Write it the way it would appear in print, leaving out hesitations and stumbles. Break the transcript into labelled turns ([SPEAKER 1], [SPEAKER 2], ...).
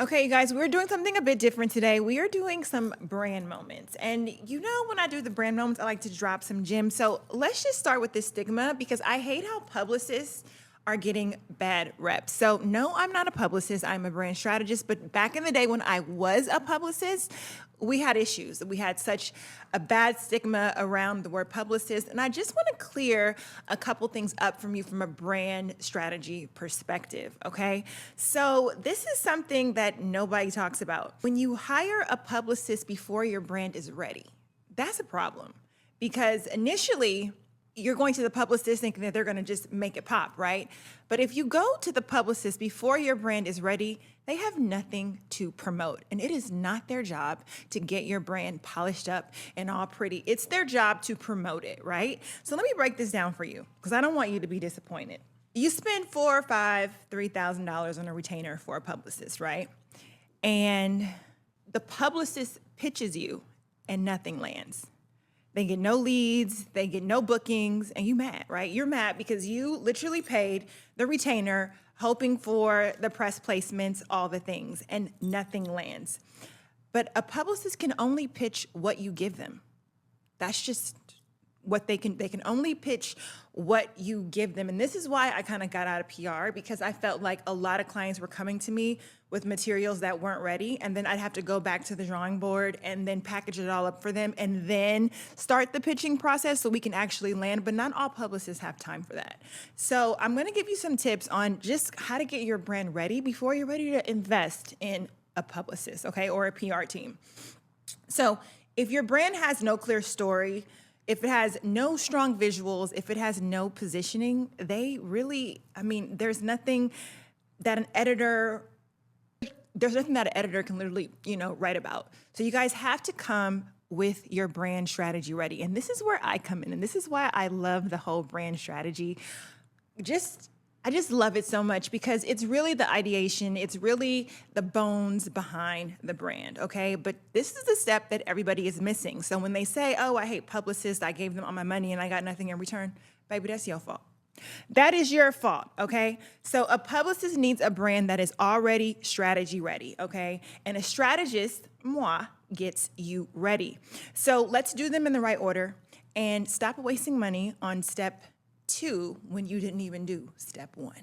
[SPEAKER 1] Okay, you guys, we're doing something a bit different today. We are doing some brand moments. And you know, when I do the brand moments, I like to drop some gems. So let's just start with this stigma because I hate how publicists are getting bad reps. So no, I'm not a publicist. I'm a brand strategist. But back in the day when I was a publicist, we had issues. We had such a bad stigma around the word publicist. And I just want to clear a couple things up from you from a brand strategy perspective, okay? So this is something that nobody talks about. When you hire a publicist before your brand is ready, that's a problem. Because initially, you're going to the publicist thinking that they're going to just make it pop, right? But if you go to the publicist before your brand is ready, they have nothing to promote. And it is not their job to get your brand polished up and all pretty. It's their job to promote it, right? So let me break this down for you because I don't want you to be disappointed. You spend $4,000, $5,000, $3,000 on a retainer for a publicist, right? And the publicist pitches you and nothing lands. They get no leads, they get no bookings, and you mad, right? You're mad because you literally paid the retainer hoping for the press placements, all the things, and nothing lands. But a publicist can only pitch what you give them. That's just what they can only pitch what you give them. And this is why I kind of got out of PR because I felt like a lot of clients were coming to me with materials that weren't ready. And then I'd have to go back to the drawing board and then package it all up for them and then start the pitching process so we can actually land. But not all publicists have time for that. So I'm going to give you some tips on just how to get your brand ready before you're ready to invest in a publicist, okay, or a PR team. So if your brand has no clear story, if it has no strong visuals, if it has no positioning, there's nothing that an editor can literally, write about. So you guys have to come with your brand strategy ready. And this is where I come in. And this is why I love the whole brand strategy. I just love it so much because it's really the ideation. It's really the bones behind the brand, okay? But this is the step that everybody is missing. So when they say, oh, I hate publicists, I gave them all my money and I got nothing in return, baby, that's your fault. That is your fault, okay? So a publicist needs a brand that is already strategy ready, okay? And a strategist, moi, gets you ready. So let's do them in the right order and stop wasting money on step 2 when you didn't even do step 1.